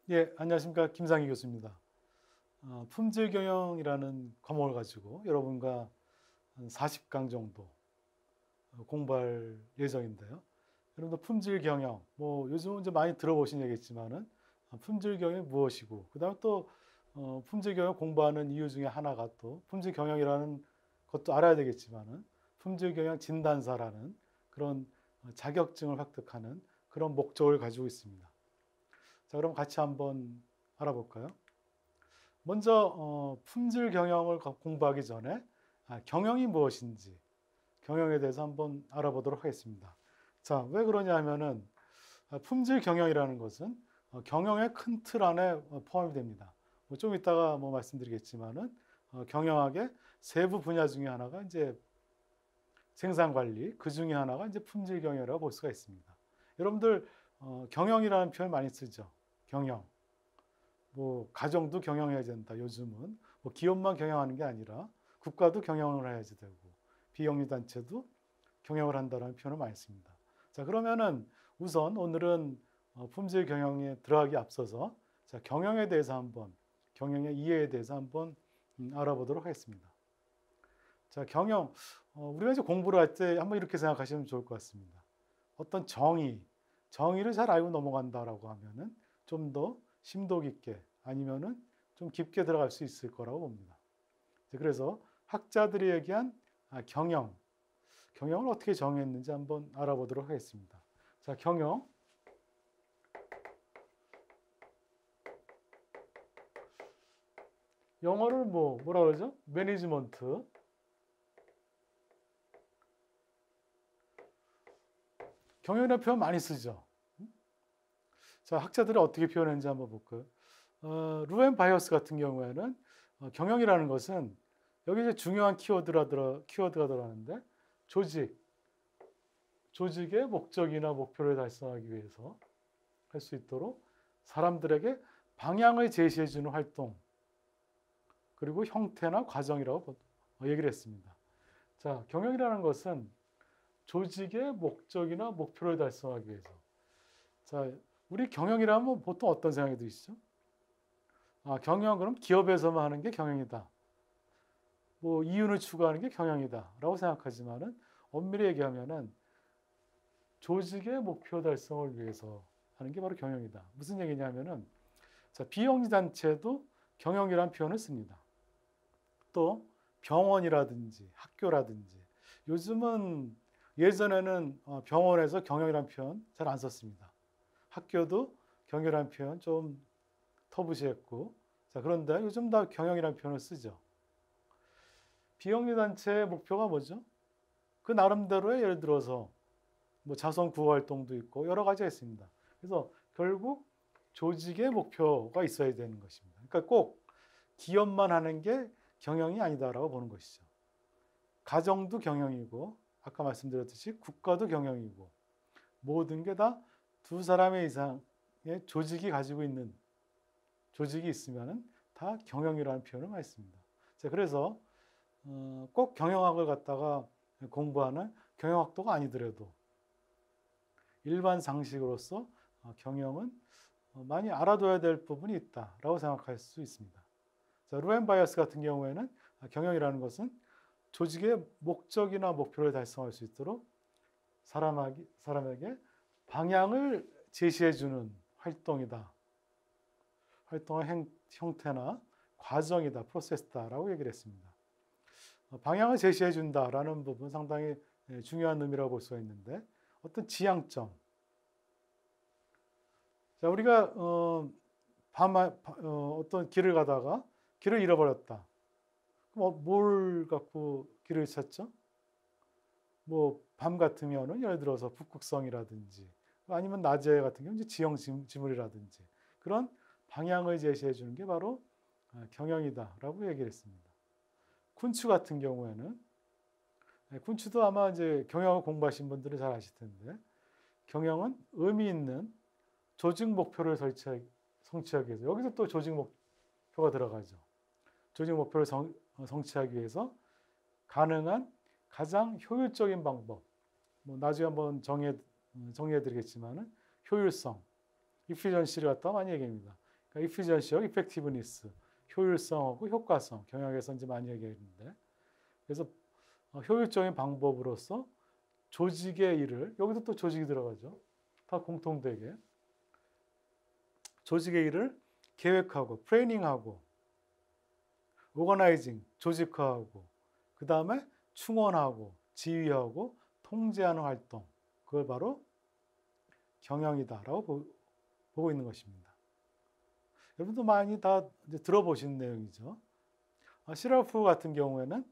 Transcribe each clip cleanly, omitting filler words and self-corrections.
예, 안녕하십니까. 김상희 교수입니다. 품질 경영이라는 과목을 가지고 여러분과 한 40강 정도 공부할 예정인데요. 여러분도 품질 경영, 뭐 요즘은 이제 많이 들어보신 얘기겠지만은 품질 경영이 무엇이고, 그다음에 또 품질 경영 공부하는 이유 중에 하나가 또 품질 경영이라는 것도 알아야 되겠지만은 품질 경영 진단사라는 그런 자격증을 획득하는 그런 목적을 가지고 있습니다. 자, 그럼 같이 한번 알아볼까요? 먼저 품질 경영을 공부하기 전에 경영이 무엇인지 경영에 대해서 한번 알아보도록 하겠습니다. 자, 왜 그러냐 하면은 품질 경영이라는 것은 경영의 큰 틀 안에 포함이 됩니다. 뭐좀 이따가 뭐 말씀드리겠지만은 경영학의 세부 분야 중에 하나가 이제 생산 관리, 그 중에 하나가 이제 품질 경영이라고 볼 수가 있습니다. 여러분들 경영이라는 표현 많이 쓰죠. 경영. 뭐 가정도 경영해야 된다. 요즘은 뭐 기업만 경영하는 게 아니라 국가도 경영을 해야지 되고 비영리 단체도 경영을 한다는 표현을 많이 씁니다. 자, 그러면은 우선 오늘은 품질 경영에 들어가기 앞서서 자, 경영에 대해서 한번 경영의 이해에 대해서 한번 알아보도록 하겠습니다. 자, 경영 우리가 이제 공부를 할 때 한번 이렇게 생각하시면 좋을 것 같습니다. 어떤 정의를 잘 알고 넘어간다라고 하면은 좀 더 심도 깊게 아니면은 좀 깊게 들어갈 수 있을 거라고 봅니다. 그래서 학자들이 얘기한 경영을 어떻게 정했는지 한번 알아보도록 하겠습니다. 자, 경영. 영어를 뭐라 그러죠? 매니지먼트. 경영이라는 표현 많이 쓰죠. 자, 학자들이 어떻게 표현했는지 한번 볼까요? 루엔 바이어스 같은 경우에는 경영이라는 것은 여기 이제 중요한 키워드가 들어가는데 조직의 목적이나 목표를 달성하기 위해서 할 수 있도록 사람들에게 방향을 제시해주는 활동 그리고 형태나 과정이라고 얘기를 했습니다. 자, 경영이라는 것은 조직의 목적이나 목표를 달성하기 위해서. 자, 우리 경영이라면 보통 어떤 생각이 드시죠? 경영 그럼 기업에서만 하는 게 경영이다. 뭐 이윤을 추구하는 게 경영이다라고 생각하지만은 엄밀히 얘기하면은 조직의 목표 달성을 위해서 하는 게 바로 경영이다. 무슨 얘기냐면은 자, 비영리 단체도 경영이라는 표현을 씁니다. 또 병원이라든지 학교라든지 요즘은 예전에는 병원에서 경영이라는 표현 잘 안 썼습니다. 학교도 경영이라는 표현 좀 터부시했고 자, 그런데 요즘 다 경영이라는 표현을 쓰죠. 비영리 단체의 목표가 뭐죠? 그 나름대로의 예를 들어서 뭐 자선 구호 활동도 있고 여러 가지가 있습니다. 그래서 결국 조직의 목표가 있어야 되는 것입니다. 그러니까 꼭 기업만 하는 게 경영이 아니다라고 보는 것이죠. 가정도 경영이고 아까 말씀드렸듯이 국가도 경영이고 모든 게 다 두 사람의 이상의 조직이 가지고 있는 조직이 있으면 다 경영이라는 표현을 많이 씁니다. 자, 그래서 꼭 경영학을 갖다가 공부하는 경영학도가 아니더라도 일반 상식으로서 경영은 많이 알아둬야 될 부분이 있다라고 생각할 수 있습니다. 자, 루엔 바이어스 같은 경우에는 경영이라는 것은 조직의 목적이나 목표를 달성할 수 있도록 사람에게 방향을 제시해주는 활동이다. 활동의 형태나 과정이다, 프로세스다라고 얘기를 했습니다. 방향을 제시해준다라는 부분 상당히 중요한 의미라고 볼 수가 있는데 어떤 지향점. 자, 우리가 어떤 길을 가다가 길을 잃어버렸다. 그럼 뭘 갖고 길을 찾죠? 뭐 밤 같으면은 예를 들어서 북극성이라든지 아니면 낮에 같은 경우 이제 지형 지물이라든지 그런 방향을 제시해 주는 게 바로 경영이다라고 얘기를 했습니다. 쿤츠 같은 경우에는 쿤츠도 아마 이제 경영을 공부하신 분들은 잘 아실 텐데 경영은 의미 있는 조직 목표를 성취하기 위해서 여기서 또 조직 목표가 들어가죠. 조직 목표를 성취하기 위해서 가능한 가장 효율적인 방법. 뭐 나중에 한번 정리해 드리겠지만은 효율성, efficiency를 갖다 많이 얘기합니다. 그러니까 efficiency하고 effectiveness, 효율성하고 효과성, 경영에서 이제 많이 얘기했는데, 그래서 효율적인 방법으로서 조직의 일을, 여기도 또 조직이 들어가죠. 다 공통되게 조직의 일을 계획하고 플래닝하고 오거나이징, 조직화하고 그 다음에 충원하고 지휘하고 통제하는 활동, 그걸 바로 경영이다라고 보고 있는 것입니다. 여러분도 많이 다 이제 들어보신 내용이죠. 시라프 같은 경우에는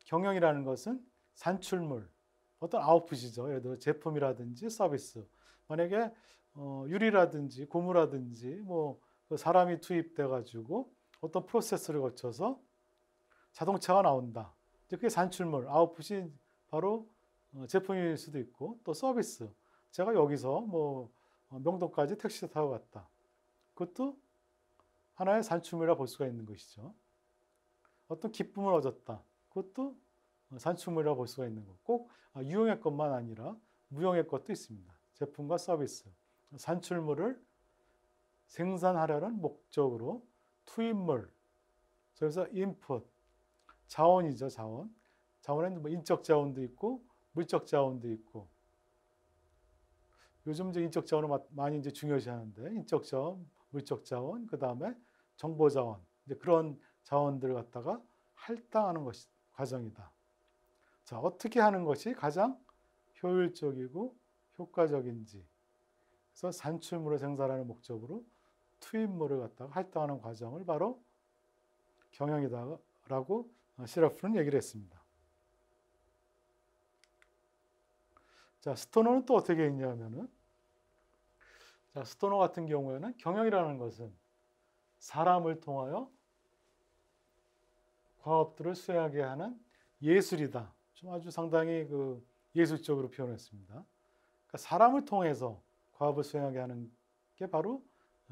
경영이라는 것은 산출물, 어떤 아웃풋이죠. 예를 들어 제품이라든지 서비스. 만약에 유리라든지 고무라든지 뭐 사람이 투입돼 가지고 어떤 프로세스를 거쳐서 자동차가 나온다. 이제 그게 산출물, 아웃풋이 바로 제품일 수도 있고, 또 서비스. 제가 여기서 뭐 명동까지 택시 타고 갔다. 그것도 하나의 산출물이라 볼 수가 있는 것이죠. 어떤 기쁨을 얻었다. 그것도 산출물이라 볼 수가 있는 거. 꼭 유용의 것만 아니라 무용의 것도 있습니다. 제품과 서비스. 산출물을 생산하려는 목적으로 투입물. 그래서 인풋, 자원이죠, 자원. 자원에는 뭐 인적 자원도 있고 물적 자원도 있고. 요즘 이제 인적 자원을 많이 이제 중요시하는데, 인적 자원, 물적 자원, 그 다음에 정보 자원, 이제 그런 자원들을 갖다가 할당하는 것이 과정이다. 자, 어떻게 하는 것이 가장 효율적이고 효과적인지. 그래서 산출물을 생산하는 목적으로 투입물을 갖다가 할당하는 과정을 바로 경영이다라고 시라프는 얘기를 했습니다. 자, 스토너는 또 어떻게 했냐면은, 자, 스토너 같은 경우에는 경영이라는 것은 사람을 통하여 과업들을 수행하게 하는 예술이다. 좀 아주 상당히 그 예술적으로 표현했습니다. 그러니까 사람을 통해서 과업을 수행하게 하는 게 바로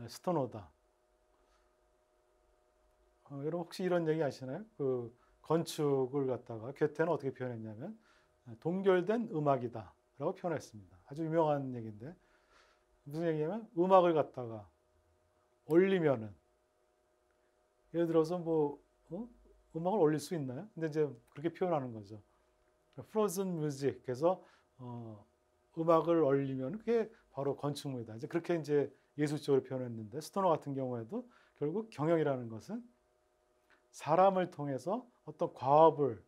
스토너다. 여러분 혹시 이런 얘기 아시나요? 그 건축을 갖다가 괴테는 어떻게 표현했냐면 동결된 음악이다라고 표현했습니다. 아주 유명한 얘기인데, 무슨 얘기냐면 음악을 갖다가 올리면은, 예를 들어서 뭐 음악을 올릴 수 있나요? 근데 이제 그렇게 표현하는 거죠. 프로즌 뮤직, 그래서 음악을 올리면 그게 바로 건축물이다. 이제 그렇게 이제 예술적으로 표현했는데, 스토너 같은 경우에도 결국 경영이라는 것은 사람을 통해서 어떤 과업을,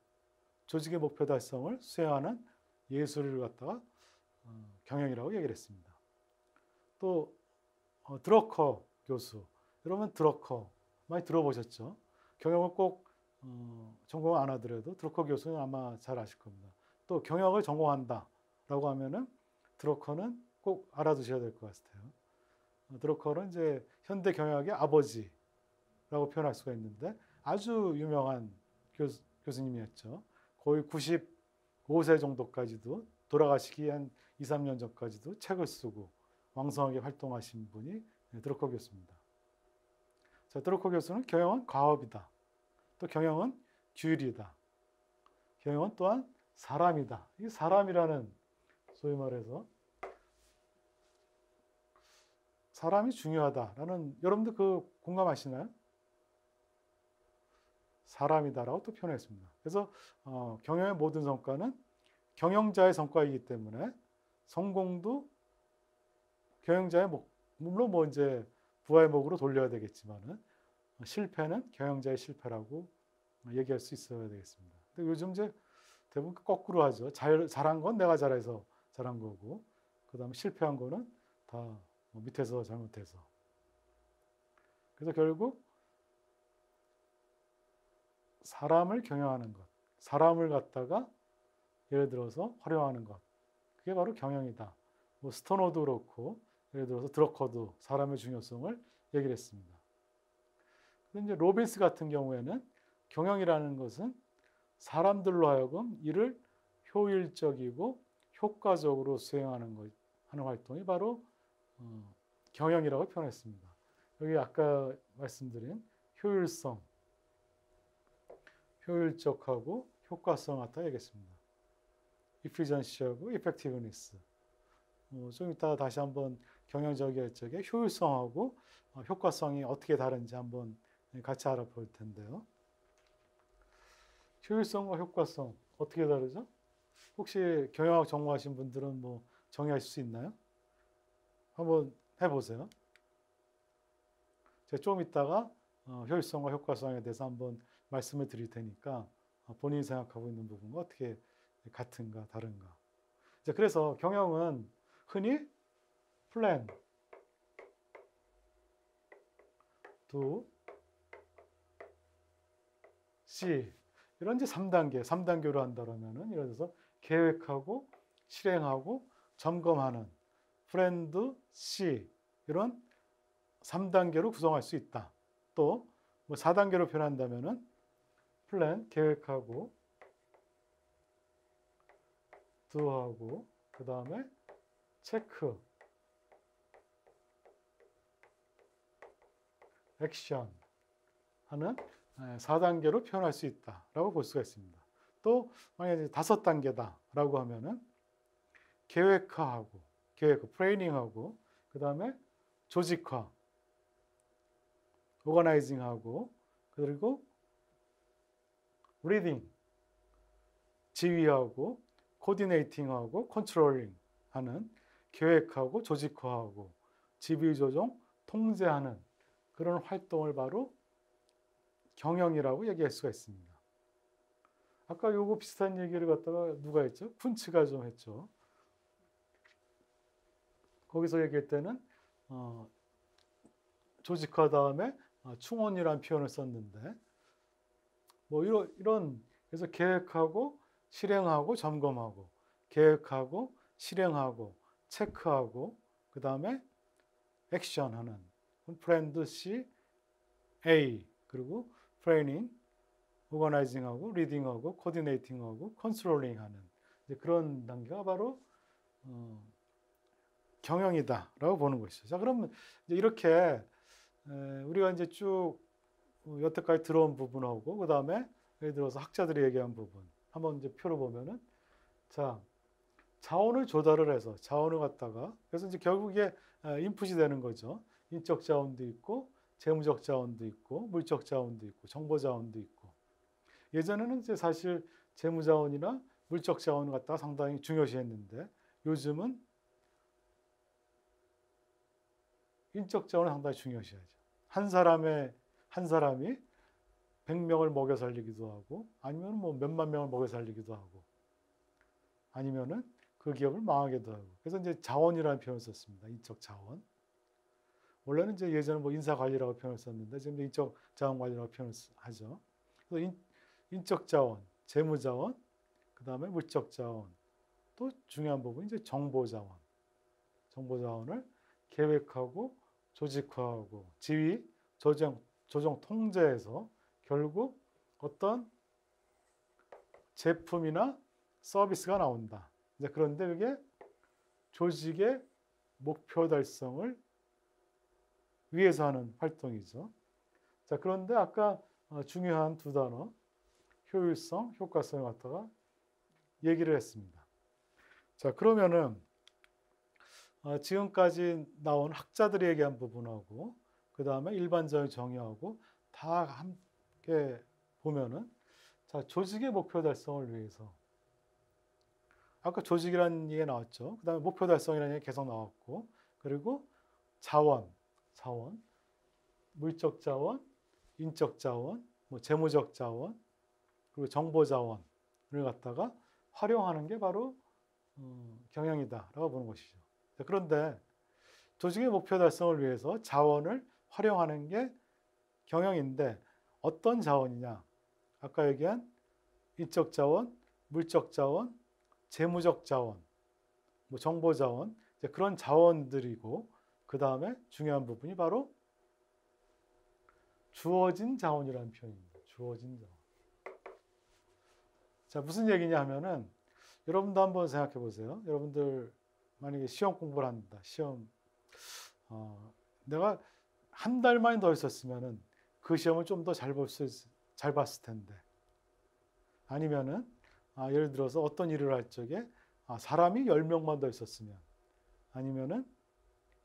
조직의 목표 달성을 수행하는 예술을 갖다가 경영이라고 얘기를 했습니다. 또 드러커 교수, 여러분 드러커 많이 들어보셨죠? 경영을 꼭 전공 안 하더라도 드러커 교수는 아마 잘 아실 겁니다. 또 경영을 전공한다라고 하면은 드러커는 꼭 알아두셔야 될 것 같아요. 드러커는 이제 현대 경영학의 아버지라고 표현할 수가 있는데, 아주 유명한 교수님이었죠. 거의 95세 정도까지도, 돌아가시기 한 2, 3년 전까지도 책을 쓰고 왕성하게 활동하신 분이 드러커 교수입니다. 자, 드러커 교수는 경영은 과업이다. 또 경영은 규율이다. 경영은 또한 사람이다. 이 사람이라는, 소위 말해서 사람이 중요하다라는, 여러분들 그 공감하시나요? 사람이다라고 또 표현했습니다. 그래서 경영의 모든 성과는 경영자의 성과이기 때문에 성공도 경영자의 물론 뭐 이제 부하의 몫으로 돌려야 되겠지만은 실패는 경영자의 실패라고 얘기할 수 있어야 되겠습니다. 근데 요즘 이제 대부분 거꾸로 하죠. 잘한 건 내가 잘해서 잘한 거고, 그다음에 실패한 거는 다 밑에서 잘못해서. 그래서 결국 사람을 경영하는 것, 사람을 갖다가 예를 들어서 활용하는 것, 그게 바로 경영이다. 뭐 스토너도 그렇고, 예를 들어서 드러커도 사람의 중요성을 얘기를 했습니다. 근데 이제 로빈스 같은 경우에는 경영이라는 것은 사람들로 하여금 일을 효율적이고 효과적으로 수행하는 것, 하는 활동이 바로 경영이라고 표현했습니다. 여기 아까 말씀드린 효율성, 효율적하고 효과성 갖다 얘기했습니다. efficiency하고 effectiveness. 좀 이따 다시 한번 경영적일 적의 효율성하고 효과성이 어떻게 다른지 한번 같이 알아볼 텐데요. 효율성과 효과성 어떻게 다르죠? 혹시 경영학 전공하신 분들은 뭐 정의하실 수 있나요? 한번 해보세요. 제가 좀 이따가 효율성과 효과성에 대해서 한번 말씀을 드릴 테니까 본인이 생각하고 있는 부분과 어떻게 같은가 다른가. 그래서 경영은 흔히 plan, do, see 이런 이제 3단계로 한다라면은 예를 들어서 계획하고 실행하고 점검하는 plan, do, see 이런 3단계로 구성할 수 있다. 또 뭐 4단계로 표현한다면은 플랜 계획하고 do하고 그다음에 체크 액션 하는 4단계로 표현할 수 있다라고 볼 수가 있습니다. 또 만약에 5단계다라고 하면은 계획하고 플래닝하고 그다음에 조직화 오거나이징하고 그리고 리딩 지휘하고 코디네이팅하고 컨트롤링 하는 계획하고 조직화하고 지휘 조정 통제하는 그런 활동을 바로 경영이라고 얘기할 수가 있습니다. 아까 요거 비슷한 얘기를 갖다가 누가 했죠? 쿤츠가 좀 했죠. 거기서 얘기할 때는 조직화 다음에 충원이라는 표현을 썼는데 뭐 이런 그래서 계획하고 실행하고 점검하고 계획하고 실행하고 체크하고 그 다음에 액션하는 플랜 도 C A 그리고 트레이닝 오거나이징하고 리딩하고 코디네이팅하고 컨트롤링하는 그런 단계가 바로 경영이다라고 보는 것이죠. 자 그러면 이제 이렇게 우리가 이제 쭉 여태까지 들어온 부분하고 그 다음에 예를 들어서 학자들이 얘기한 부분 한번 이제 표로 보면은 자 자원을 조달을 해서 자원을 갖다가 그래서 이제 결국에 인풋이 되는 거죠. 인적 자원도 있고 재무적 자원도 있고 물적 자원도 있고 정보 자원도 있고 예전에는 이제 사실 재무 자원이나 물적 자원을 갖다가 상당히 중요시했는데 요즘은 인적 자원을 상당히 중요시하죠. 한 사람이 100명을 먹여 살리기도 하고 아니면 뭐 몇만 명을 먹여 살리기도 하고 아니면은 그 기업을 망하게도 하고 그래서 이제 자원이라는 표현을 썼습니다. 인적 자원. 원래는 이제 예전에 뭐 인사 관리라고 표현을 썼는데 지금 인적 자원 관리라고 표현을 하죠. 그래서 인적 자원, 재무 자원, 그다음에 물적 자원. 또 중요한 부분이 이제 정보 자원. 정보 자원을 계획하고 조직화하고 지휘, 조정 통제해서 결국 어떤 제품이나 서비스가 나온다. 이제 그런데 그게 조직의 목표 달성을 위해서 하는 활동이죠. 자, 그런데 아까 중요한 두 단어, 효율성, 효과성을 갖다가 얘기를 했습니다. 자, 그러면은 지금까지 나온 학자들이 얘기한 부분하고 그 다음에 일반적인 정의하고 다 함께 보면은 자, 조직의 목표 달성을 위해서 아까 조직이라는 얘기가 나왔죠. 그 다음에 목표 달성이라는 얘기 계속 나왔고 그리고 자원, 물적 자원, 인적 자원, 뭐 재무적 자원, 그리고 정보 자원을 갖다가 활용하는 게 바로 경영이다라고 보는 것이죠. 그런데 조직의 목표 달성을 위해서 자원을 활용하는 게 경영인데 어떤 자원이냐? 아까 얘기한 인적 자원, 물적 자원, 재무적 자원, 뭐 정보 자원, 그런 자원들이고 그 다음에 중요한 부분이 바로 주어진 자원이라는 표현입니다. 주어진 자원. 자, 무슨 얘기냐 하면은 여러분도 한번 생각해 보세요. 여러분들 만약에 시험 공부를 한다. 시험 내가 한 달만 더 있었으면은 그 시험을 좀 더 잘 봤을 텐데. 아니면은 예를 들어서 어떤 일을 할 적에 사람이 10명만 더 있었으면 아니면은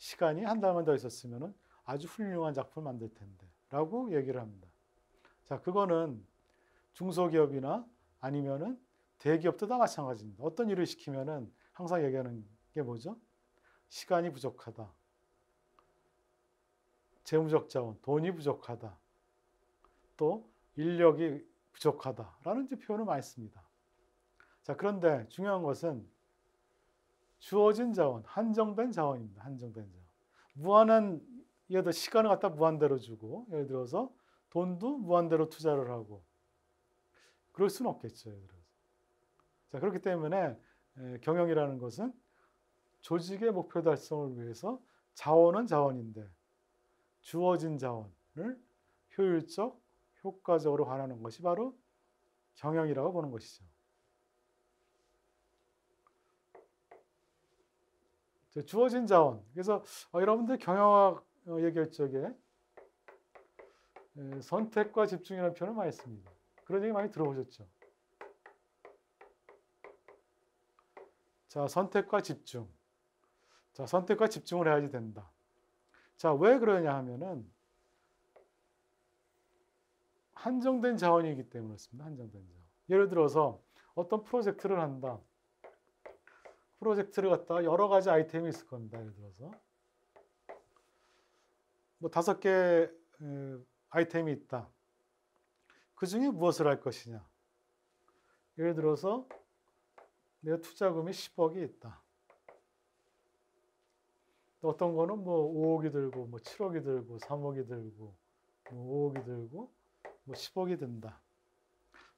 시간이 한 달만 더 있었으면 아주 훌륭한 작품을 만들 텐데 라고 얘기를 합니다. 자, 그거는 중소기업이나 아니면은 대기업도 다 마찬가지입니다. 어떤 일을 시키면은 항상 얘기하는 게 뭐죠? 시간이 부족하다. 재무적 자원, 돈이 부족하다. 또 인력이 부족하다라는 표현을 많이 씁니다. 자, 그런데 중요한 것은 주어진 자원, 한정된 자원입니다. 한정된 자원. 무한한, 예를 들어 시간을 갖다 무한대로 주고, 예를 들어서 돈도 무한대로 투자를 하고, 그럴 수는 없겠죠. 예를 들어서. 자, 그렇기 때문에 경영이라는 것은 조직의 목표 달성을 위해서 자원은 자원인데 주어진 자원을 효율적, 효과적으로 활용하는 것이 바로 경영이라고 보는 것이죠. 주어진 자원. 그래서 여러분들 경영학 얘기할 적에 선택과 집중이라는 표현을 많이 씁니다. 그런 얘기 많이 들어보셨죠? 자, 선택과 집중. 자, 선택과 집중을 해야지 된다. 자, 왜 그러냐 하면은 한정된 자원이기 때문에 그렇습니다. 한정된 자원. 예를 들어서 어떤 프로젝트를 한다. 프로젝트를 갖다가 여러 가지 아이템이 있을 겁니다. 예를 들어서 뭐 5개 아이템이 있다. 그 중에 무엇을 할 것이냐. 예를 들어서 내 투자금이 10억이 있다. 어떤 거는 뭐 5억이 들고 뭐 7억이 들고 3억이 들고 뭐 5억이 들고 뭐 10억이 든다.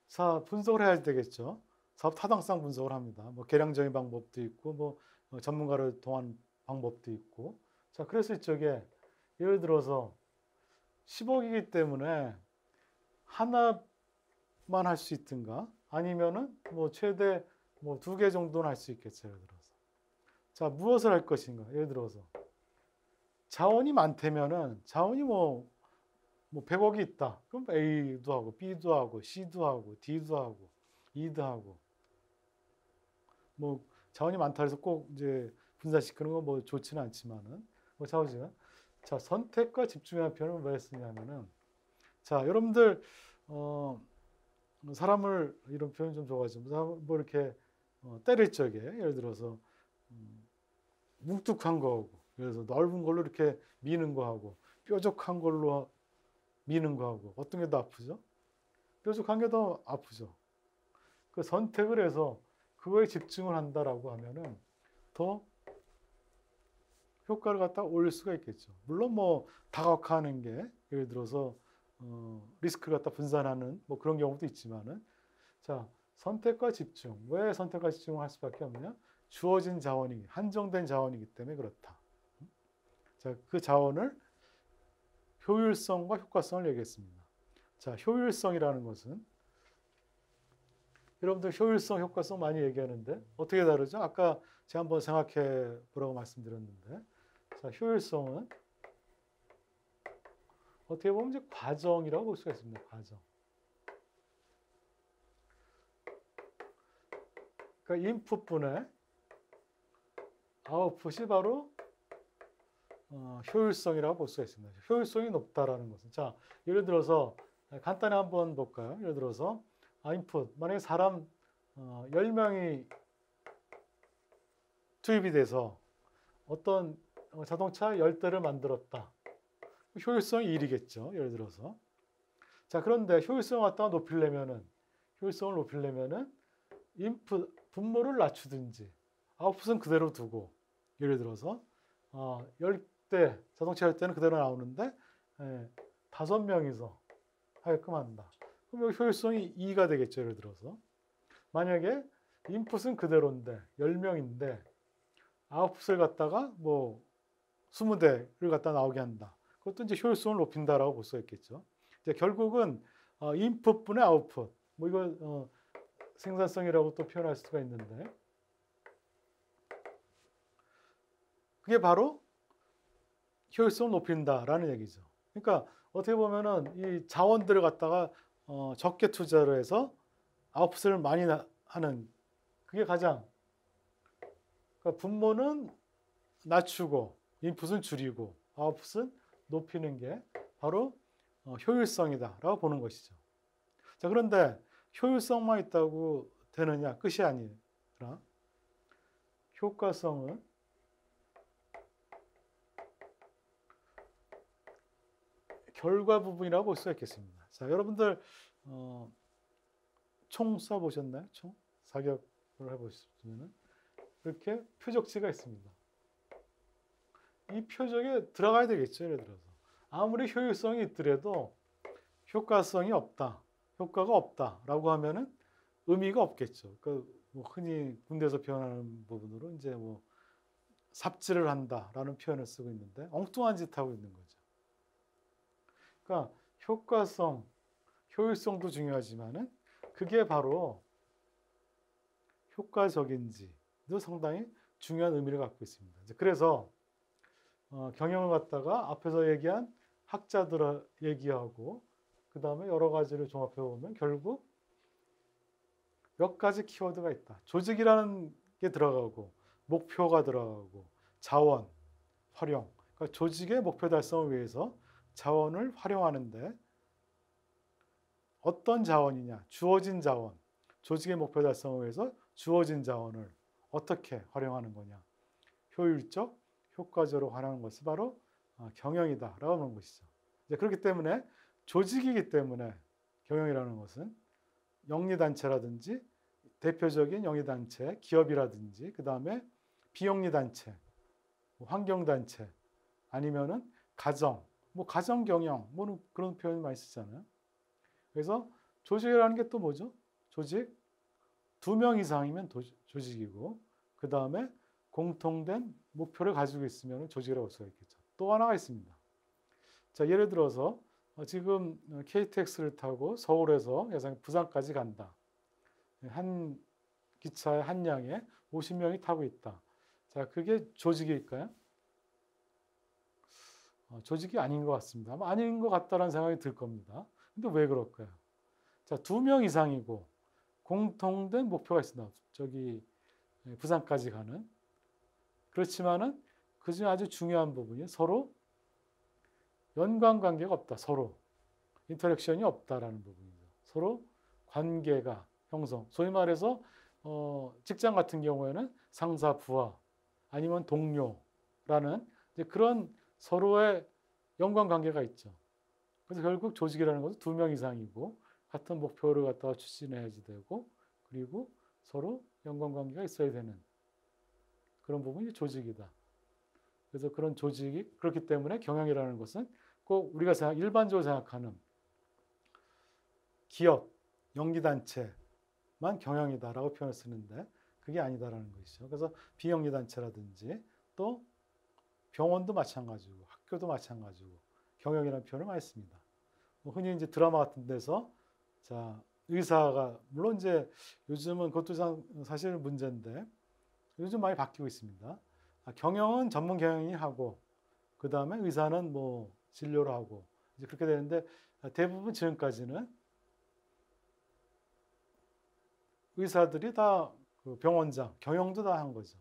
자, 분석을 해야 되겠죠. 사업 타당성 분석을 합니다. 뭐 계량적인 방법도 있고 뭐 전문가를 통한 방법도 있고. 자, 그래서 이쪽에 예를 들어서 10억이기 때문에 하나만 할 수 있든가 아니면은 뭐 최대 뭐 2개 정도는 할 수 있겠죠. 예를 들어서. 자, 무엇을 할 것인가? 예를 들어서 자원이 많다면은 자원이 뭐 100억이 있다. 그럼 A도 하고 B도 하고 C도 하고 D도 하고 E도 하고 뭐 자원이 많다 해서 꼭 이제 분산시키는 건 뭐 좋지는 않지만은 뭐 자원이가 자, 선택과 집중이라는 표현을 왜 쓰냐면은 자, 여러분들 사람을 이런 표현 좀 좋아하지만 뭐 이렇게 때릴 적에 예를 들어서 뭉툭한 거하고 그래서 넓은 걸로 이렇게 미는 거하고 뾰족한 걸로 미는 거하고 어떤 게 더 아프죠? 뾰족한 게 더 아프죠. 그 선택을 해서 그거에 집중을 한다라고 하면은 더 효과를 갖다 올릴 수가 있겠죠. 물론 뭐 다각화하는 게 예를 들어서 리스크를 갖다 분산하는 뭐 그런 경우도 있지만은 자, 선택과 집중. 왜 선택과 집중을 할 수밖에 없냐? 주어진 자원이 한정된 자원이기 때문에 그렇다. 자, 그 자원을 효율성과 효과성을 얘기했습니다. 자, 효율성이라는 것은 여러분들 효율성, 효과성 많이 얘기하는데 어떻게 다르죠? 아까 제가 한번 생각해 보라고 말씀드렸는데 자, 효율성은 어떻게 보면 이제 과정이라고 볼 수가 있습니다. 과정. 그러니까 인풋분의 아웃풋이 바로 효율성이라고 볼 수가 있습니다. 효율성이 높다라는 것은 자, 예를 들어서 간단히 한번 볼까요? 예를 들어서 인풋 만약에 사람 10명이 투입이 돼서 어떤 자동차 10대를 만들었다. 효율성이 1이겠죠. 예를 들어서. 자, 그런데 효율성을 갖다가 효율성을 높이려면은 인풋 분모를 낮추든지 아웃풋은 그대로 두고 예를 들어서 10대 자동차 10대는 그대로 나오는데 5명이서 하게끔 한다. 그럼 여기 효율성이 2가 되겠죠. 예를 들어서 만약에 인풋은 그대로인데 10명인데 아웃풋을 갖다가 뭐 20대를 갖다 나오게 한다. 그것도 이제 효율성을 높인다라고 볼 수가 있겠죠. 이제 결국은 인풋분의 아웃풋. 뭐 이거 생산성이라고 또 표현할 수가 있는데 그게 바로 효율성을 높인다라는 얘기죠. 그러니까 어떻게 보면은 이 자원들을 갖다가 적게 투자를 해서 아웃풋을 많이 하는 그게 가장 그러니까 분모는 낮추고 인풋은 줄이고 아웃풋은 높이는 게 바로 효율성이다라고 보는 것이죠. 자, 그런데 효율성만 있다고 되느냐? 끝이 아니라 효과성은 결과 부분이라고 볼 수가 있겠습니다. 자, 여러분들 총 쏴보셨나요? 총? 사격을 해보시면 이렇게 표적지가 있습니다. 이 표적에 들어가야 되겠죠. 예를 들어서 아무리 효율성이 있더라도 효과성이 없다, 효과가 없다라고 하면은 의미가 없겠죠. 뭐 흔히 군대에서 표현하는 부분으로 이제 뭐 삽질을 한다라는 표현을 쓰고 있는데 엉뚱한 짓 하고 있는 거죠. 그러니까 효과성, 효율성도 중요하지만은 그게 바로 효과적인지도 상당히 중요한 의미를 갖고 있습니다. 그래서 경영을 갖다가 앞에서 얘기한 학자들 얘기하고 그 다음에 여러 가지를 종합해 보면 결국 몇 가지 키워드가 있다. 조직이라는 게 들어가고 목표가 들어가고 자원, 활용. 그러니까 조직의 목표 달성을 위해서 자원을 활용하는데 어떤 자원이냐? 주어진 자원. 조직의 목표 달성을 위해서 주어진 자원을 어떻게 활용하는 거냐? 효율적, 효과적으로 활용하는 것이 바로 경영이다라고 하는 것이죠. 그렇기 때문에 조직이기 때문에 경영이라는 것은 영리단체라든지 대표적인 영리단체, 기업이라든지 그 다음에 비영리단체, 환경단체 아니면은 가정, 뭐 가정경영 뭐 그런 표현 많이 쓰잖아요. 그래서 조직이라는 게 또 뭐죠? 조직 2명 이상이면 조직이고 그 다음에 공통된 목표를 가지고 있으면 조직이라고 할 수가 있겠죠. 또 하나가 있습니다. 자, 예를 들어서 지금 KTX를 타고 서울에서 예상 부산까지 간다. 한 기차에 한 량에 50명이 타고 있다. 자, 그게 조직일까요? 조직이 아닌 것 같습니다. 아마 아닌 것 같다라는 생각이 들 겁니다. 근데 왜 그럴까요? 자, 2명 이상이고 공통된 목표가 있습니다. 저기 부산까지 가는. 그렇지만은 그중에 아주 중요한 부분이 서로 연관관계가 없다. 서로 인터랙션이 없다라는 부분이죠. 서로 관계가 형성. 소위 말해서 직장 같은 경우에는 상사, 부하 아니면 동료라는 이제 그런 서로의 연관관계가 있죠. 그래서 결국 조직이라는 것은 2명 이상이고 같은 목표를 갖다가 추진해야지 되고 그리고 서로 연관관계가 있어야 되는 그런 부분이 조직이다. 그래서 그런 조직이 그렇기 때문에 경영이라는 것은 꼭 우리가 일반적으로 생각하는 기업, 영리단체만 경영이다라고 표현을 쓰는데 그게 아니다라는 것이죠. 그래서 비영리단체라든지 또 병원도 마찬가지고 학교도 마찬가지고 경영이라는 표현을 많이 씁니다. 흔히 이제 드라마 같은 데서 자, 의사가 물론 이제 요즘은 그것도 사실 문제인데 요즘 많이 바뀌고 있습니다. 경영은 전문 경영이 하고 그 다음에 의사는 뭐 진료를 하고 이제 그렇게 되는데 대부분 지금까지는 의사들이 다 그 병원장 경영도 다 한 거죠.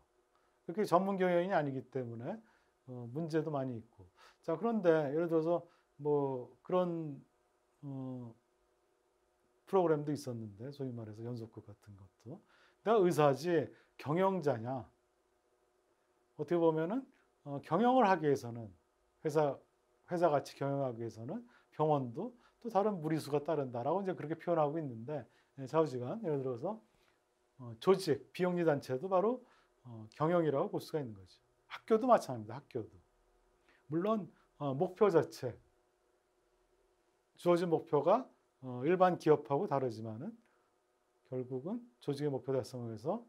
그렇게 전문 경영이 아니기 때문에 문제도 많이 있고. 자, 그런데 예를 들어서 뭐 그런 프로그램도 있었는데 소위 말해서 연속극 같은 것도 내가 의사지 경영자냐? 어떻게 보면은 경영을 하기 위해서는 회사 같이 경영하기 위해서는 병원도 또 다른 무리수가 따른다라고 이제 그렇게 표현하고 있는데 좌우지간 예를 들어서 조직 비영리 단체도 바로 경영이라고 볼 수가 있는 거죠. 학교도 마찬가지입니다. 학교도 물론 목표 자체 주어진 목표가 일반 기업하고 다르지만은 결국은 조직의 목표 달성을 위해서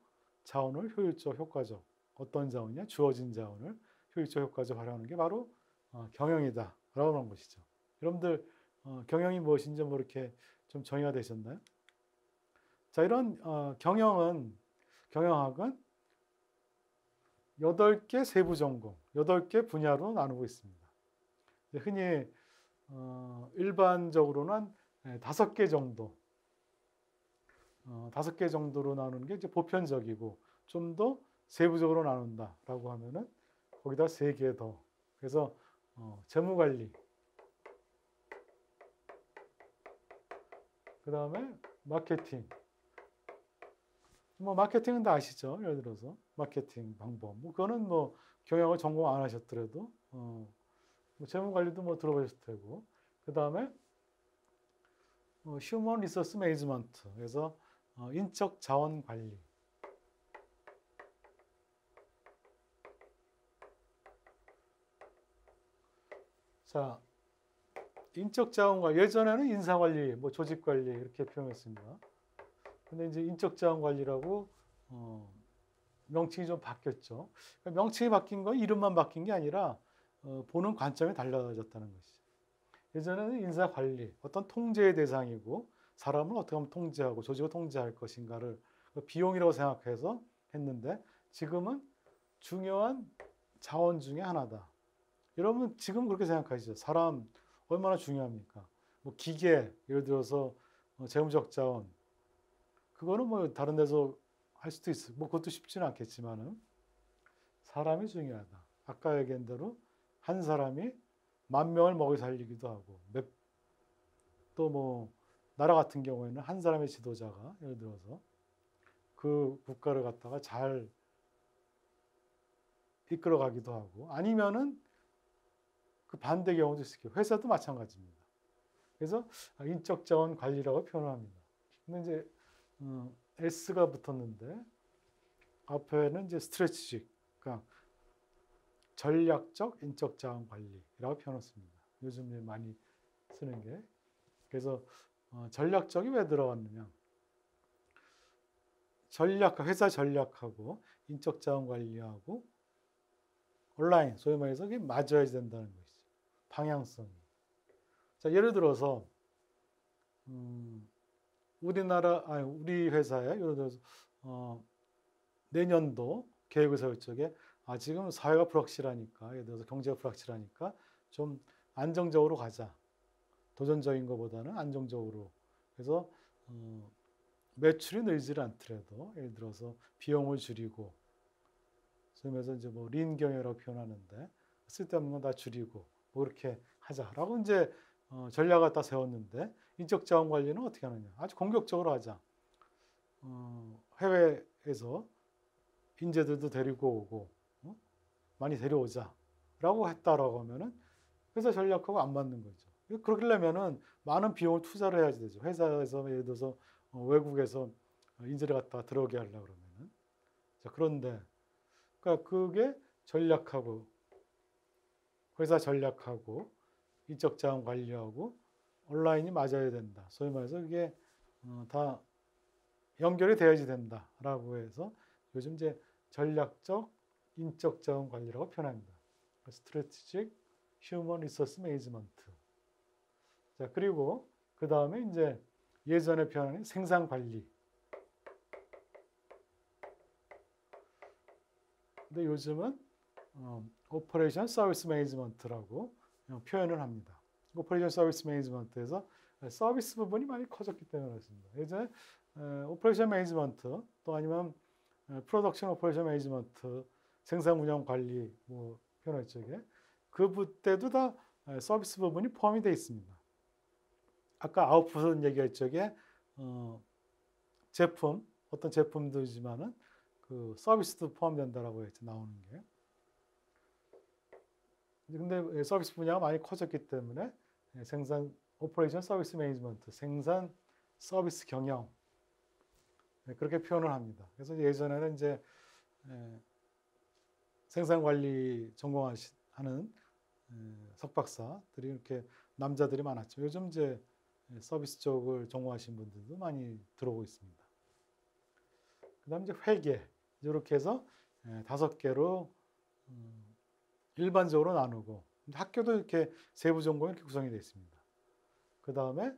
자원을 효율적, 효과적 어떤 자원이냐 주어진 자원을 효율적, 효과적 활용하는 게 바로 경영이다라고 하는 것이죠. 여러분들 경영이 무엇인지 뭐 이렇게 좀 정의가 되셨나요? 자, 이런 경영학은 8개 세부 전공, 8개 분야로 나누고 있습니다. 흔히 일반적으로는 5개 정도, 5개 정도로 나누는 게 이제 보편적이고 좀 더 세부적으로 나눈다라고 하면은 거기다 3개 더. 그래서 재무관리. 그 다음에 마케팅. 뭐 마케팅은 다 아시죠? 예를 들어서 마케팅 방법. 뭐 그거는 뭐 경영을 전공 안 하셨더라도 뭐 재무관리도 뭐 들어보셨을 테고. 그 다음에 휴먼 리소스 매니지먼트. 그래서 인적 자원 관리. 자, 인적 자원 관리. 예전에는 인사 관리, 뭐 조직 관리 이렇게 표현했습니다. 근데 이제 인적 자원 관리라고 명칭이 좀 바뀌었죠. 명칭이 바뀐 건 이름만 바뀐 게 아니라 보는 관점이 달라졌다는 것이죠. 예전에는 인사 관리, 어떤 통제의 대상이고 사람을 어떻게 하면 통제하고 조직을 통제할 것인가를 비용이라고 생각해서 했는데 지금은 중요한 자원 중에 하나다. 여러분 지금 그렇게 생각하시죠? 사람 얼마나 중요합니까? 뭐 기계, 예를 들어서 재무적 자원, 그거는 뭐 다른 데서 할 수도 있어. 뭐 그것도 쉽지는 않겠지만은 사람이 중요하다. 아까 얘기한 대로 한 사람이 10,000명을 먹여 살리기도 하고, 또 뭐 나라 같은 경우에는 한 사람의 지도자가 예를 들어서 그 국가를 갖다가 잘 이끌어가기도 하고, 아니면은 그 반대 경우도 있어요. 회사도 마찬가지입니다. 그래서 인적 자원 관리라고 표현합니다. 근데 이제 S가 붙었는데 앞에는 이제 스트래티직, 그러니까 전략적 인적 자원 관리라고 표현했습니다. 요즘 많이 쓰는 게. 그래서 전략적이 왜 들어갔느냐? 회사 전략하고 인적 자원 관리하고 온라인, 소위 말해서 그게 맞아야 된다는 것이죠. 방향성이. 자, 예를 들어서 우리 회사에 예를 들어서 내년도 계획을 세울 적에 지금 사회가 불확실하니까, 예를 들어서 경제가 불확실하니까 좀 안정적으로 가자. 도전적인 것보다는 안정적으로. 그래서 매출이 늘지 않더라도 예를 들어서 비용을 줄이고, 소위 말해서 이제 뭐 린 경영이라고 표현하는데 쓸데없는 건 다 줄이고 뭐 그렇게 하자라고 이제 전략을 다 세웠는데, 인적 자원 관리는 어떻게 하느냐? 아주 공격적으로 하자. 해외에서 인재들도 데리고 오고 많이 데려오자라고 했다라고 하면은 회사 전략하고 안 맞는 거죠. 그러려면은 많은 비용을 투자를 해야지 되죠. 회사에서 예를 들어서 외국에서 인재를 갖다가 들어오게 하려고 그러면은. 자, 그런데 그러니까 그게 전략하고 회사 전략하고 인적 자원 관리하고 온라인이 맞아야 된다. 소위 말해서 이게 다 연결이 되어야지 된다라고 해서 요즘 이제 전략적 인적 자원 관리라고 표현합니다. 스트래티직 휴먼 리소스 매니지먼트. 자, 그리고 그 다음에 이제 예전에 표현하는 생산 관리. 근데 요즘은 오퍼레이션 서비스 매니지먼트라고 표현을 합니다. 오퍼레이션 서비스 매니지먼트에서 서비스 부분이 많이 커졌기 때문에 그렇습니다. 예전에 오퍼레이션 매니지먼트 또 아니면 프로덕션 오퍼레이션 매니지먼트, 생산 운영 관리 뭐 표현했죠. 그때도 다 서비스 부분이 포함이 되어 있습니다. 아까 아웃풋은 얘기했죠. 제품, 어떤 제품들이지만은 그 서비스도 포함된다라고 했죠. 나오는 게. 근데 서비스 분야가 많이 커졌기 때문에 생산 오퍼레이션 서비스 매니지먼트, 생산 서비스 경영 그렇게 표현을 합니다. 그래서 예전에는 이제 생산 관리 전공하는 석박사들이 이렇게 남자들이 많았죠. 요즘 이제 서비스 쪽을 전공하신 분들도 많이 들어오고 있습니다. 그다음 이제 회계 이렇게 해서 5개로 일반적으로 나누고, 학교도 이렇게 세부 전공이 이렇게 구성이 되어 있습니다. 그 다음에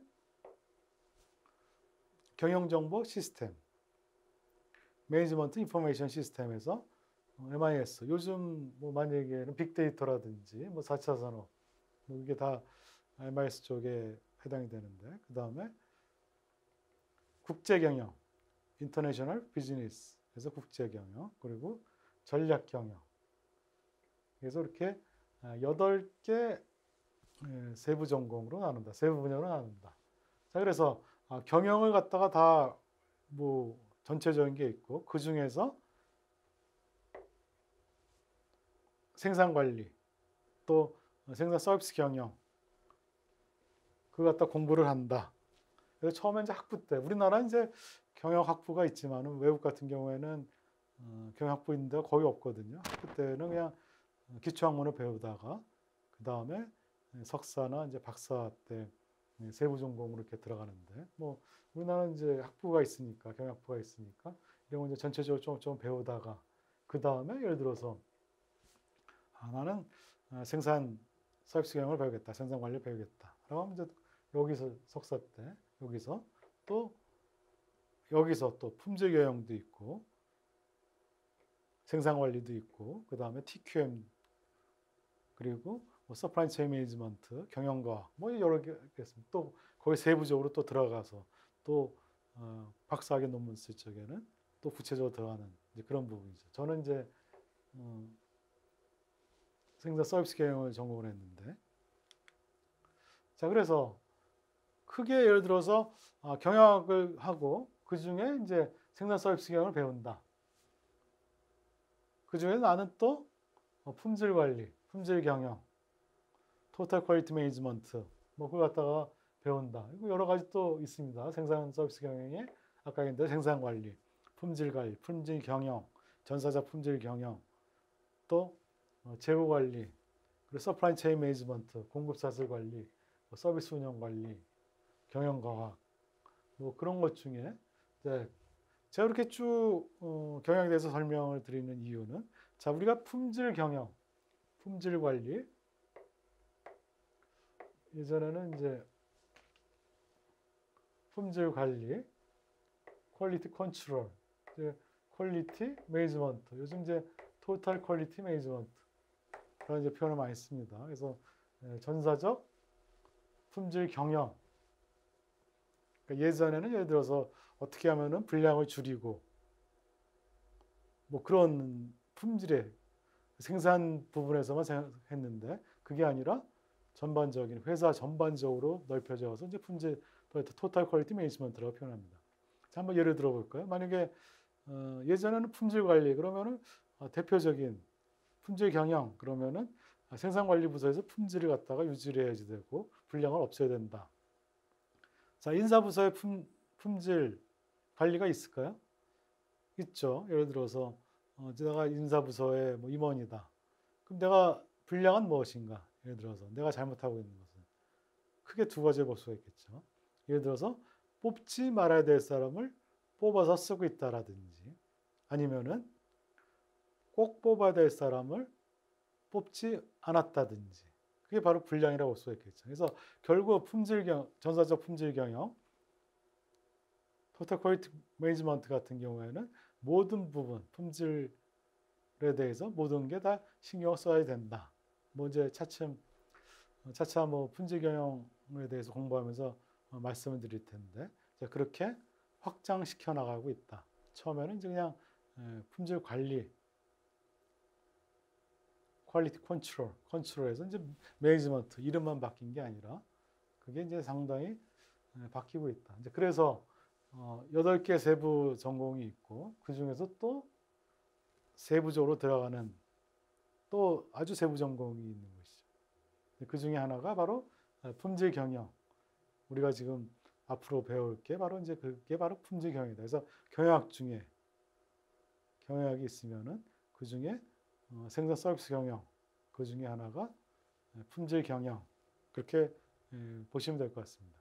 경영정보 시스템, 매니지먼트 인포메이션 시스템에서 MIS, 요즘 뭐 만약에는 빅데이터라든지 뭐 4차 산업, 뭐 이게 다 MIS 쪽에 해당이 되는데, 그 다음에 국제경영, 인터내셔널 비즈니스, 그래서 국제경영, 그리고 전략경영, 그래서 이렇게 8개 세부 전공으로 나눈다. 세부 분야로 나눈다. 자, 그래서 경영을 갖다가 다 뭐 전체적인 게 있고 그 중에서 생산 관리 또 생산 서비스 경영 그거 갖다 공부를 한다. 그래서 처음에 이제 학부 때 우리나라는 이제 경영 학부가 있지만은 외국 같은 경우에는 경영 학부 있는 데가 거의 없거든요. 학부 때는 그냥 기초 학문을 배우다가 그 다음에 석사나 이제 박사 때 세부 전공으로 이렇게 들어가는데 뭐 우리나라는 이제 학부가 있으니까 경영학부가 있으니까 이런 거 이제 전체적으로 좀 배우다가 그 다음에 예를 들어서 나는 생산 서비스 경영을 배우겠다, 생산 관리를 배우겠다라고 하면 이제 여기서 석사 때 여기서 또 품질 경영도 있고 생산 관리도 있고 그 다음에 TQM 그리고 뭐 서프라이 체인 매니지먼트, 경영과학 뭐 여러 개 있습니다. 또 거기 세부적으로 또 들어가서 또 박사학위 논문 쓸 적에는 또 구체적으로 들어가는 이제 그런 부분이죠. 저는 이제 생산 서비스 경영을 전공을 했는데 자 그래서 크게 예를 들어서 경영학을 하고 그 중에 이제 생산 서비스 경영을 배운다. 그 중에 나는 또 품질 관리, 품질 경영, 토탈 퀄리티 매니지먼트 뭐 그걸 갖다가 배운다. 이거 여러 가지 또 있습니다. 생산 서비스 경영에 아까 얘기한 생산 관리, 품질 관리, 품질 경영, 전사자 품질 경영, 또 재고 관리, 그리고 서플라이 체인 매니지먼트, 공급 사슬 관리, 서비스 운영 관리, 경영 과학 뭐 그런 것 중에 제가 이렇게 쭉 경영에 대해서 설명을 드리는 이유는 자 우리가 품질 경영, 품질 관리 예전에는 이제 품질 관리, 퀄리티 컨트롤, 퀄리티 매니지먼트 요즘 이제 토탈 퀄리티 매니지먼트 그런 이제 표현을 많이 씁니다. 그래서 전사적 품질 경영 그러니까 예전에는 예를 들어서 어떻게 하면은 분량을 줄이고 뭐 그런 품질의 생산 부분에서만 생각했는데 그게 아니라 전반적인 회사 전반적으로 넓혀져서 이제 품질 토탈 퀄리티 매니지먼트라고 표현합니다. 자, 한번 예를 들어 볼까요? 만약에 예전에는 품질 관리 그러면은 대표적인 품질 경영 그러면은 생산관리부서에서 품질을 갖다가 유지를 해야지 되고 분량을 없애야 된다. 자, 인사부서에 품질 관리가 있을까요? 있죠. 예를 들어서 내가 인사부서의 뭐 임원이다. 그럼 내가 분량은 무엇인가? 예를 들어서 내가 잘못하고 있는 것은 크게 두 가지를 볼 수가 있겠죠. 예를 들어서 뽑지 말아야 될 사람을 뽑아서 쓰고 있다라든지 아니면은 꼭 뽑아야 될 사람을 뽑지 않았다든지 그게 바로 분량이라고 볼 수가 있겠죠. 그래서 결국 전사적 품질 경영, 토탈 퀄리티 매니지먼트 같은 경우에는 모든 부분 품질에 대해서 모든 게 다 신경을 써야 된다. 뭐 이제 차차 뭐 품질 경영에 대해서 공부하면서 말씀을 드릴 텐데 그렇게 확장시켜 나가고 있다. 처음에는 이제 그냥 품질 관리, 퀄리티 컨트롤에서 이제 매니지먼트 이름만 바뀐 게 아니라 그게 이제 상당히 바뀌고 있다. 이제 그래서 8개 세부 전공이 있고 그 중에서 또 세부적으로 들어가는 또 아주 세부 전공이 있는 것이죠. 그 중에 하나가 바로 품질 경영. 우리가 지금 앞으로 배울 게 바로 이제 그게 바로 품질 경영이다. 그래서 경영학 중에 경영학이 있으면은 그 중에 생산 서비스 경영 그 중에 하나가 품질 경영 그렇게 보시면 될 것 같습니다.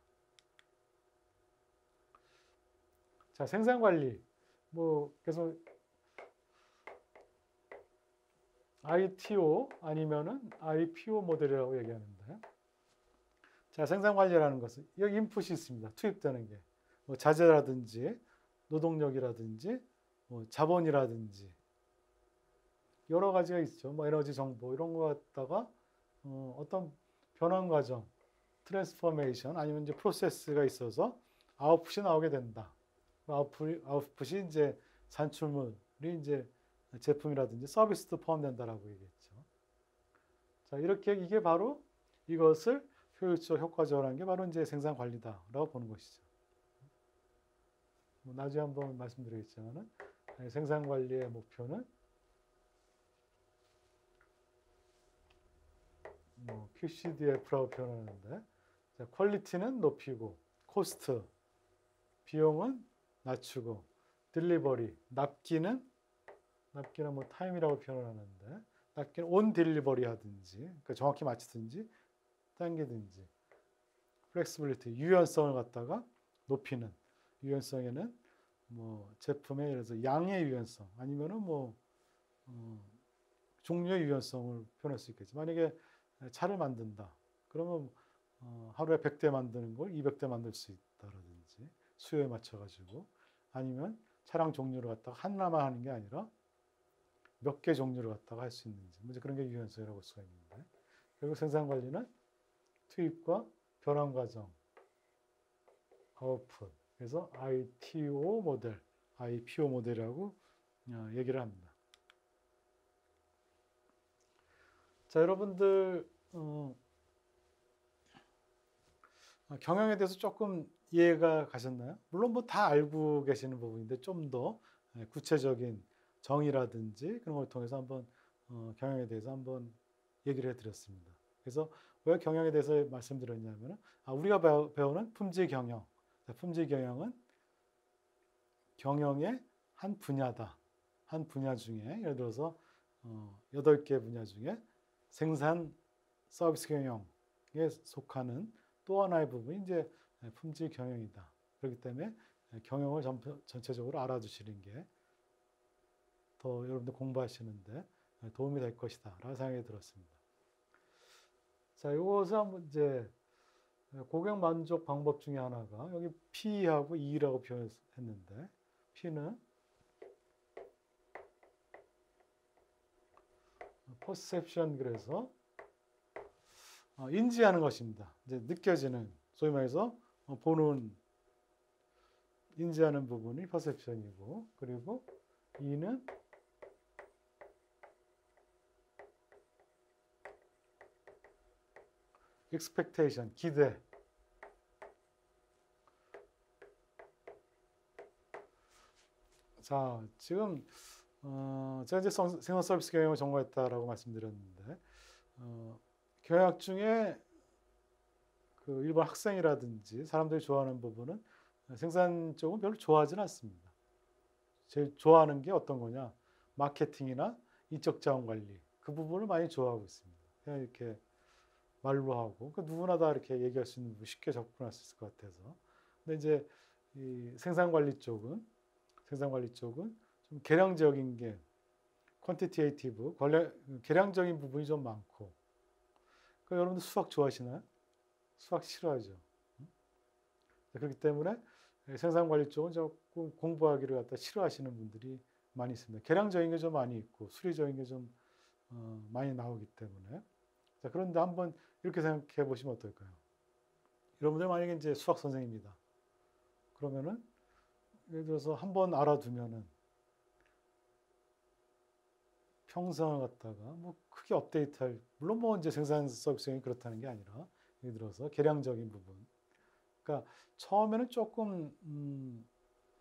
자, 생산 관리 뭐 그래서 ITO 아니면은 IPO 모델이라고 얘기하는데 자, 생산 관리라는 것은 여기 인풋이 있습니다. 투입되는 게 뭐 자재라든지 노동력이라든지 뭐 자본이라든지 여러 가지가 있죠. 뭐 에너지 정보 이런 거 갖다가 어떤 변환 과정, 트랜스포메이션 아니면 이제 프로세스가 있어서 아웃풋이 나오게 된다. 아웃풋이 이제 산출물이 이제 제품이라든지 서비스도 포함된다라고 얘기했죠. 자, 이렇게 이게 바로 이것을 효율적, 효과적으로 하는 게 바로 이제 생산 관리다라고 보는 것이죠. 뭐 나중에 한번 말씀드리겠지만은 생산 관리의 목표는 뭐 QCDF라고 표현하는데, 자, 퀄리티는 높이고, 코스트, 비용은 낮추고, 딜리버리, 납기는 뭐 타임이라고 표현하는데, 납기는 온 딜리버리 하든지, 그러니까 정확히 맞추든지, 당기든지, 플렉시빌리티, 유연성을 갖다가 높이는, 유연성에는 뭐 제품의 예를 들어서 양의 유연성, 아니면은 뭐 종류의 유연성을 표현할 수 있겠지. 만약에 차를 만든다. 그러면 하루에 100대 만드는 걸 200대 만들 수 있다라든지, 수요에 맞춰가지고, 아니면 차량 종류를 갖다가 하나만 하는 게 아니라 몇 개 종류를 갖다가 할 수 있는지, 이제 그런 게 유연성이라고 볼 수가 있는데, 결국 생산 관리는 투입과 변환 과정, 아웃풋, 그래서 ITO 모델, IPO 모델이라고 얘기를 합니다. 자, 여러분들 경영에 대해서 조금 이해가 가셨나요? 물론 뭐 다 알고 계시는 부분인데 좀 더 구체적인 정의라든지 그런 걸 통해서 한번 경영에 대해서 한번 얘기를 해드렸습니다. 그래서 왜 경영에 대해서 말씀드렸냐면, 우리가 배우는 품질 경영, 품질 경영은 경영의 한 분야다. 한 분야 중에 예를 들어서 8개 분야 중에 생산 서비스 경영에 속하는 또 하나의 부분이 이제 품질 경영이다. 그렇기 때문에 경영을 전체적으로 알아두시는 게 더 여러분들 공부하시는데 도움이 될 것이다 라고 생각이 들었습니다. 자, 이것을 한번 이제 고객 만족 방법 중에 하나가 여기 P하고 E라고 표현했는데, P는 perception, 그래서 인지하는 것입니다. 이제 느껴지는, 소위 말해서 보는, 인지하는 부분이 perception이고, 그리고 E는 expectation, 기대. 자, 지금 제가 이제 생산 서비스 경영을 전공했다라고 말씀드렸는데, 경영학 중에 그 일반 학생이라든지 사람들이 좋아하는 부분은 생산 쪽은 별로 좋아하지는 않습니다. 제일 좋아하는 게 어떤 거냐? 마케팅이나 인적 자원 관리, 그 부분을 많이 좋아하고 있습니다. 그냥 이렇게 말로 하고, 그 누구나 다 이렇게 얘기할 수 있는 부분, 쉽게 접근할 수 있을 것 같아서. 근데 이제 이 생산 관리 쪽은 좀 계량적인 게, 퀀티테이티브, 계량적인 부분이 좀 많고. 그러니까 여러분들 수학 좋아하시나요? 수학 싫어하죠. 그렇기 때문에 생산 관리 쪽은 조금 공부하기를 갖다 싫어하시는 분들이 많이 있습니다. 계량적인 게 좀 많이 있고 수리적인 게 좀 많이 나오기 때문에. 자, 그런데 한번 이렇게 생각해 보시면 어떨까요? 여러분들 만약에 이제 수학 선생님이다. 그러면은 예를 들어서 한번 알아두면은 평상을 갖다가 뭐 크게 업데이트할, 물론 뭐 이제 생산 서비스가 그렇다는 게 아니라, 예를 들어서 계량적인 부분, 그러니까 처음에는 조금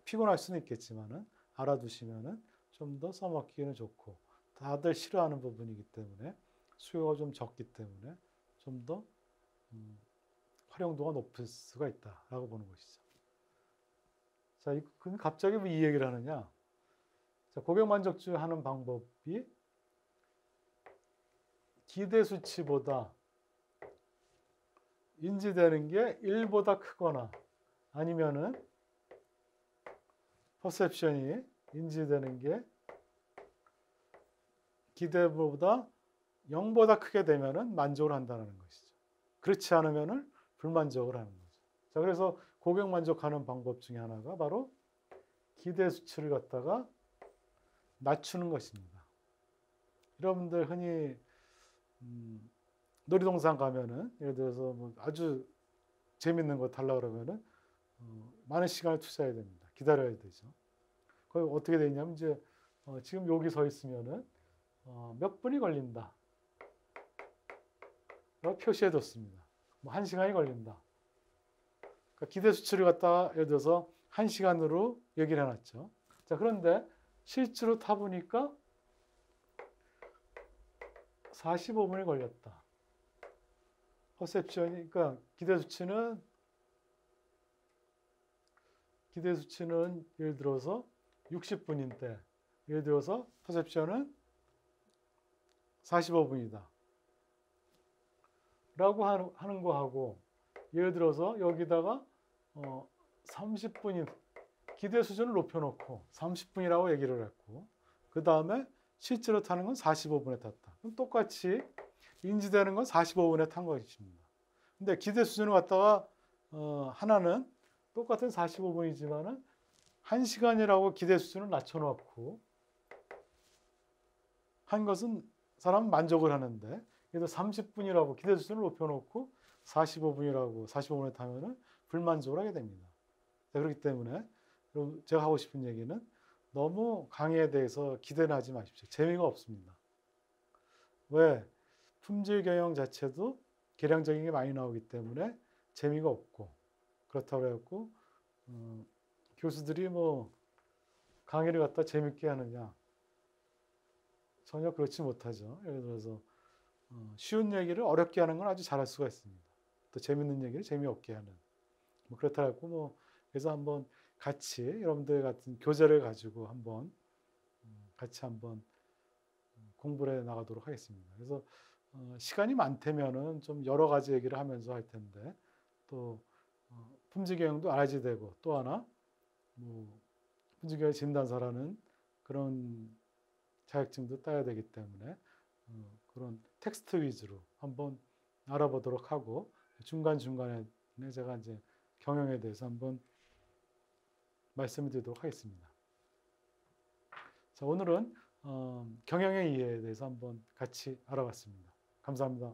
피곤할 수는 있겠지만은 알아두시면은 좀 더 써먹기는 좋고, 다들 싫어하는 부분이기 때문에, 수요가 좀 적기 때문에 좀 더 활용도가 높을 수가 있다라고 보는 것이죠. 자, 그럼 갑자기 왜 이 얘기를 하느냐? 자, 고객 만족주 하는 방법이 기대 수치보다 인지되는 게 1보다 크거나, 아니면은 퍼셉션이 인지되는 게 기대보다 0보다 크게 되면은 만족을 한다는 것이죠. 그렇지 않으면은 불만족을 하는 거죠. 자, 그래서 고객 만족하는 방법 중에 하나가 바로 기대 수치를 갖다가 낮추는 것입니다. 여러분들 흔히 놀이동산 가면은 예를 들어서 뭐 아주 재밌는 거 달라 그러면은 많은 시간을 투자해야 됩니다. 기다려야 되죠. 거기 어떻게 돼 있냐면 이제 지금 여기 서 있으면은 몇 분이 걸린다. 표시해 뒀습니다. 뭐 1시간이 걸린다. 그러니까 기대 수치를 갖다가 예를 들어서 1시간으로 얘기를 해놨죠. 자, 그런데 실제로 타보니까 45분이 걸렸다. 퍼셉션이, 그러니까 기대 수치는 예를 들어서 60분인데 예를 들어서 퍼셉션은 45분이다. 라고 하는 거하고 예를 들어서 여기다가 30분인 기대 수준을 높여놓고 30분이라고 얘기를 했고 그 다음에 실제로 타는 건 45분에 탔다. 그럼 똑같이 인지되는 건 45분에 탄 것입니다. 근데 기대 수준을 갖다가 하나는 똑같은 45분이지만은 1시간이라고 기대 수준을 낮춰놓고 한 것은 사람은 만족을 하는데 그래도 30분이라고 기대 수준을 높여놓고 45분에 타면은 불만족을 하게 됩니다. 그렇기 때문에 제가 하고 싶은 얘기는 너무 강의에 대해서 기대는 하지 마십시오. 재미가 없습니다. 왜? 품질 경영 자체도 계량적인 게 많이 나오기 때문에 재미가 없고 그렇다고 해갖고 교수들이 뭐 강의를 갖다 재밌게 하느냐 전혀 그렇지 못하죠. 예를 들어서 쉬운 얘기를 어렵게 하는 건 아주 잘할 수가 있습니다. 또 재밌는 얘기를 재미없게 하는 뭐 그렇다고 해갖고 뭐 그래서 한번 같이 여러분들 같은 교재를 가지고 한번 같이 한번 공부를 해 나가도록 하겠습니다. 그래서 시간이 많다면은 좀 여러 가지 얘기를 하면서 할 텐데 또 품질 경영도 알아야지 되고 또 하나 뭐 품질 경영 진단사라는 그런 자격증도 따야 되기 때문에 그런 텍스트 위주로 한번 알아보도록 하고 중간중간에 제가 이제 경영에 대해서 한번 말씀을 드리도록 하겠습니다. 자, 오늘은 경영의 이해에 대해서 한번 같이 알아봤습니다. 감사합니다.